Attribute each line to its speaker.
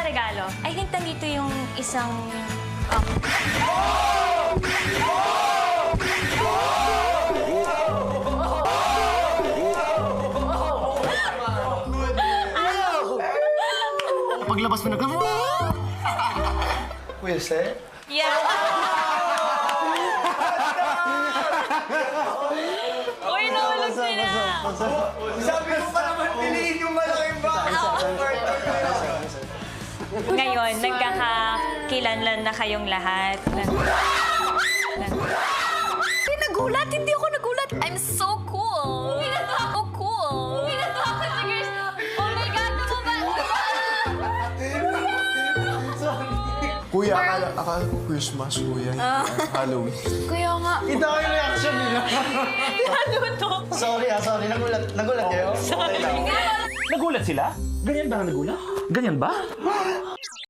Speaker 1: regalo. I think nandito yung isang...
Speaker 2: Paglabas mo na kami.
Speaker 3: Wilson?
Speaker 1: Yeah! Uy, nahulog sila!
Speaker 3: Sabi ko pa naman, piliin yung malaking bahay.
Speaker 1: Ngayon, nagkakakilanlan na kayong lahat.
Speaker 4: Nagulat! Hindi ako nagulat! I'm so cool! So cool!
Speaker 1: Oh my God, ano ba?
Speaker 2: Kuya, akala ko Christmas, kuya. Halloween.
Speaker 4: Kaya nga,
Speaker 3: Ito yung reaction nila.
Speaker 1: Ano to?
Speaker 3: Sorry sorry. Nagulat kayo? Okay lang.
Speaker 5: Nagulat sila? Ganyan ba ang nagulat? Ganyan ba?